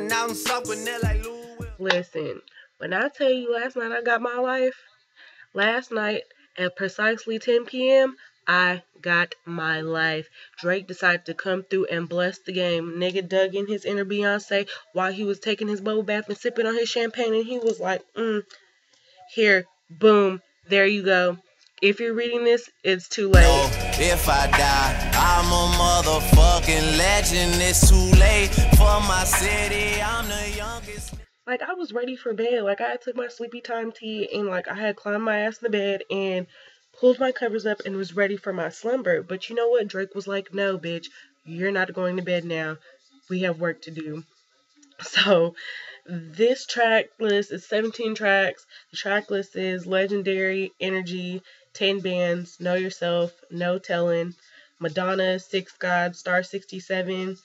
Going out in South Gwinnett like Lou Will. Listen, when I tell you last night I got my life, last night at precisely 10 p.m., I got my life. Drake decided to come through and bless the game. Nigga dug in his inner Beyonce while he was taking his bubble bath and sipping on his champagne, and he was like, here, boom, there you go. If you're reading this, it's too late. No, if I die, I'm a motherfucking legend. It's too late for my city. I'm the youngest. Like, I was ready for bed. Like, I took my sleepy time tea and, like, I had climbed my ass in the bed and pulled my covers up and was ready for my slumber. But you know what? Drake was like, no, bitch, you're not going to bed now. We have work to do. So, this track list is 17 tracks. The track list is Legendary, Energy, 10 Bands, Know Yourself, No Telling, Madonna, Six God, Star 67,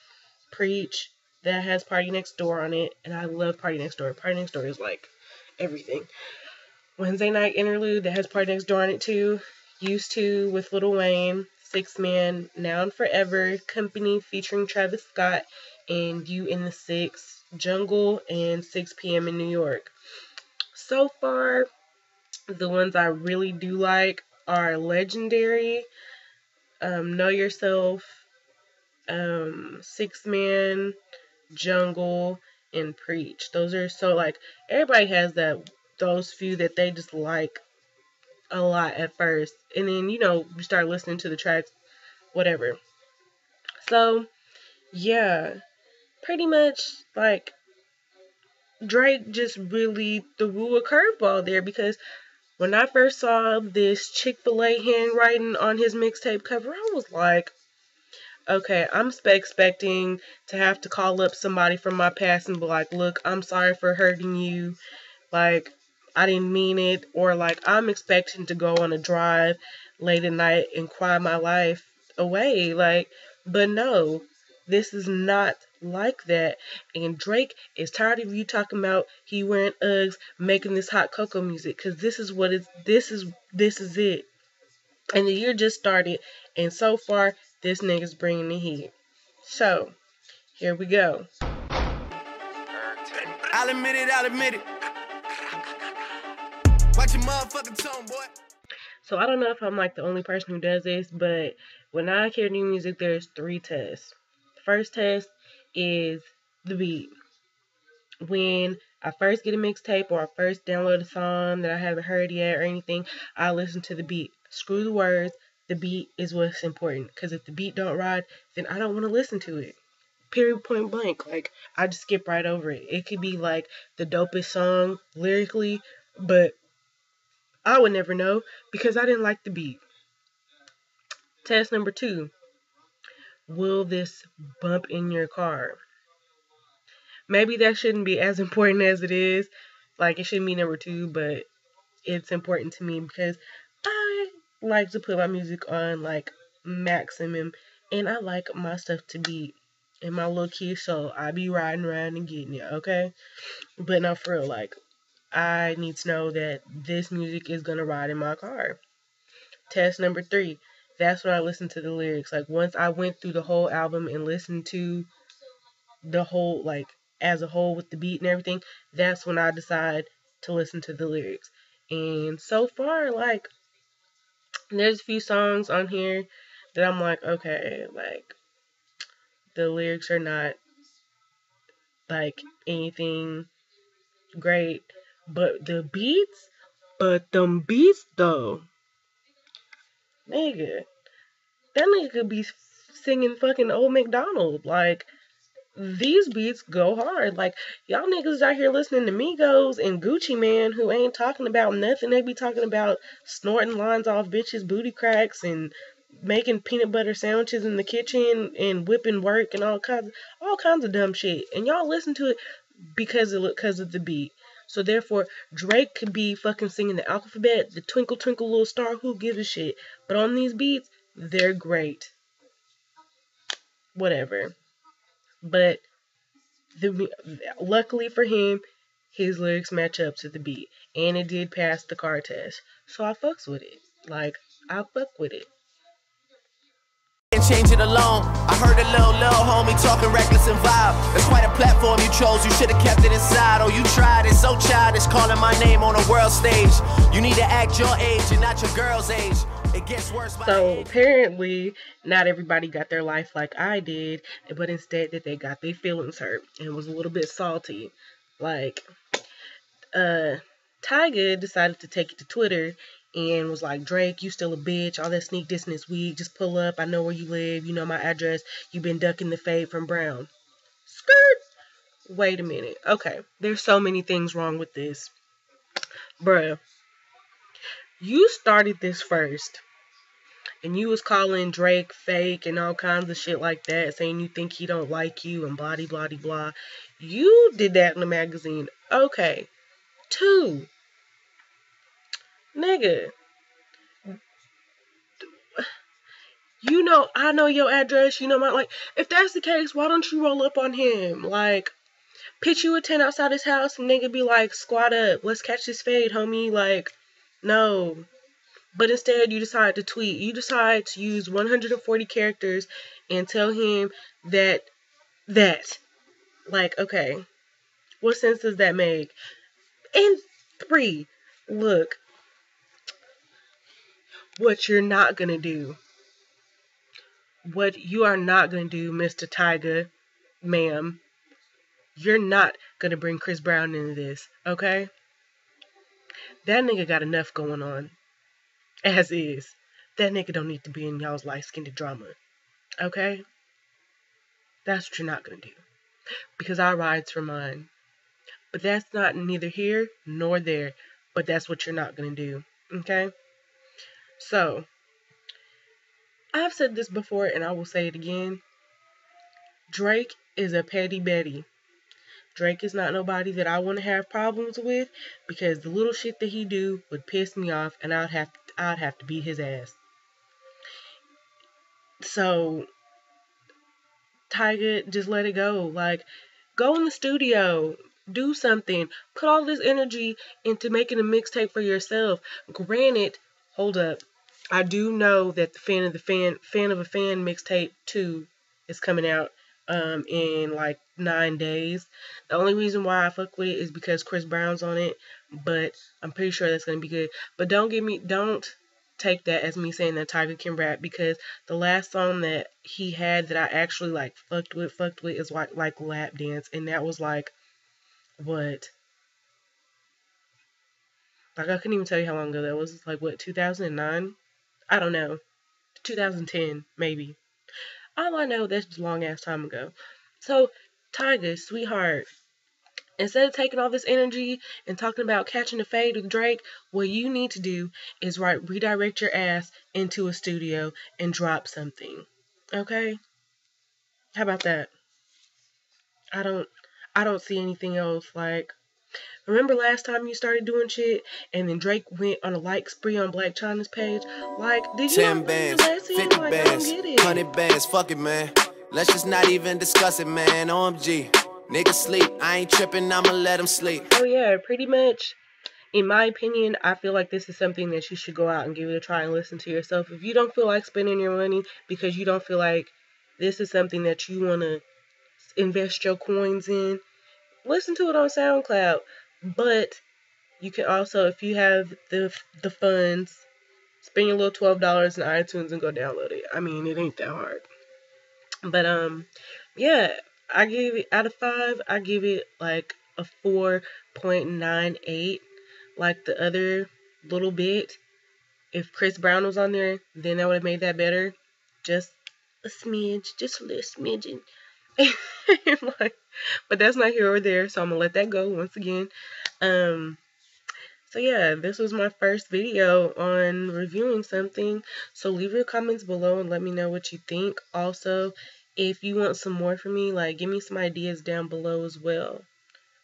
Preach, that has Party Next Door on it, and I love Party Next Door. Party Next Door is like everything. Wednesday Night Interlude, that has Party Next Door on it too. Used To with Lil Wayne, Six Man, Now and Forever, Company featuring Travis Scott, and You in the Six, Jungle, and 6 p.m. in New York. So far, the ones I really do like are Legendary, Know Yourself, Six Man, Jungle, and Preach. Those are so, like, everybody has those few that they just like a lot at first, and then you start listening to the tracks, whatever. So yeah, pretty much like Drake just really threw a curveball there, because when I first saw this Chick-fil-A handwriting on his mixtape cover, I was like, okay, I'm expecting to have to call up somebody from my past and be like, look, I'm sorry for hurting you. Like, I didn't mean it. Or, like, I'm expecting to go on a drive late at night and cry my life away. Like, but no, this is not like that. And Drake is tired of you talking about he wearing Uggs, making this hot cocoa music. Because this is it. And the year just started. And so far, this nigga's bringing the heat. So, here we go. I'll admit it. Watch your motherfucking tone, boy. So I don't know if I'm like the only person who does this, but when I hear new music, there's 3 tests. The first test is the beat. When I first get a mixtape or I first download a song that I haven't heard yet or anything, I listen to the beat. Screw the words. The beat is what's important. Because if the beat don't ride, then I don't want to listen to it. Period, point blank. Like, I just skip right over it. It could be like the dopest song lyrically, but I would never know because I didn't like the beat. Test number 2. Will this bump in your car? Maybe that shouldn't be as important as it is. Like, it shouldn't be number 2, but it's important to me because I like to put my music on, like, maximum. And I like my stuff to be in my little key, so I be riding around and getting it, okay? But no, for real, like, I need to know that this music is going to ride in my car. Test number 3. That's when I listen to the lyrics. Like, once I went through the whole album and listened to the whole, like, as a whole with the beat and everything, that's when I decide to listen to the lyrics. And so far, like, there's a few songs on here that I'm like, okay, like, the lyrics are not, like, anything great, but them beats, though, nigga, that nigga could be singing fucking Old McDonald. Like, these beats go hard. Like, y'all niggas out here listening to Migos and Gucci Mane who ain't talking about nothing. They be talking about snorting lines off bitches' booty cracks and making peanut butter sandwiches in the kitchen and whipping work and all kinds of dumb shit. And y'all listen to it because of the beat. So therefore, Drake could be fucking singing the alphabet, the Twinkle Twinkle Little Star, who gives a shit. But on these beats, they're great. Whatever. But luckily for him, his lyrics match up to the beat. And it did pass the car test. So I fucks with it. Like, I fuck with it. change it alone. I heard a little homie talking reckless and vibe. That's quite a platform you chose, you should've kept it inside. Oh, you tried, it's so childish, calling my name on a world stage. You need to act your age and not your girl's age. It gets worse. So apparently, not everybody got their life like I did, but instead that they got their feelings hurt and was a little bit salty. Like, Tyga decided to take it to Twitter and was like, Drake, you still a bitch, all that sneak dissing this week, just pull up, I know where you live, you know my address, you been ducking the fade from Brown. Skirt! Wait a minute. Okay, there's so many things wrong with this. Bruh, you started this first, and you was calling Drake fake and all kinds of shit like that, saying you think he don't like you and blah, blah, blah, blah. You did that in the magazine. Okay. 2, nigga, you know, I know your address, you know my, like, if that's the case, why don't you roll up on him? Like, pitch you a tent outside his house and nigga be like, squat up, let's catch this fade, homie. Like, no. But instead, you decide to tweet. You decide to use 140 characters and tell him that, like, okay, what sense does that make? And 3, look, what you're not gonna do. What you are not gonna do, Mr. Tyga, ma'am. You're not gonna bring Chris Brown into this, okay? That nigga got enough going on. As is. That nigga don't need to be in y'all's light-skinned drama. Okay? That's what you're not gonna do. Because our rides for mine. But that's not neither here nor there. But that's what you're not gonna do. Okay? So, I've said this before and I will say it again. Drake is a petty Betty. Drake is not nobody that I want to have problems with because the little shit that he do would piss me off and I'd have to beat his ass. So, Tyga, just let it go. Like, go in the studio, do something, put all this energy into making a mixtape for yourself. Granted, hold up, I do know that the Fan of a Fan mixtape 2 is coming out in like 9 days. The only reason why I fuck with it is because Chris Brown's on it, but I'm pretty sure that's gonna be good. But don't take that as me saying that Tyga can rap, because the last song that he had that I actually like fucked with is like Lap Dance, and that was like what? Like I couldn't even tell you how long ago that was. Like what, 2009? I don't know. 2010 maybe. All I know, that's just a long ass time ago. So Tyga, sweetheart, instead of taking all this energy and talking about catching a fade with Drake, what you need to do is redirect your ass into a studio and drop something. Okay? How about that? I don't see anything else. Like, remember last time you started doing shit and then Drake went on a like spree on Blac Chyna's page? Like, did you 10 bands, 50 bands, 100 bands, fuck it, man. Let's just not even discuss it, man. OMG. Niggas sleep, I ain't tripping, I'ma let them sleep. Oh yeah, pretty much, in my opinion, I feel like this is something that you should go out and give it a try and listen to yourself. If you don't feel like spending your money because you don't feel like this is something that you want to invest your coins in, listen to it on SoundCloud. But you can also, if you have the funds, spend your little $12 in iTunes and go download it. I mean, it ain't that hard. But yeah, I give it, out of 5, I give it like a 4.98. Like the other little bit. If Chris Brown was on there, then that would have made that better. Just a smidge, just a little smidgen. Like, but that's not here or there, so I'm gonna let that go once again. So yeah, this was my first video on reviewing something. So leave your comments below and let me know what you think. Also, if you want some more from me, like give me some ideas down below as well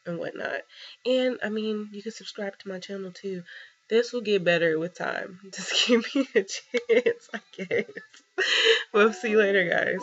and whatnot. And I mean, you can subscribe to my channel too. This will get better with time. Just give me a chance, I guess. We'll see you later, guys.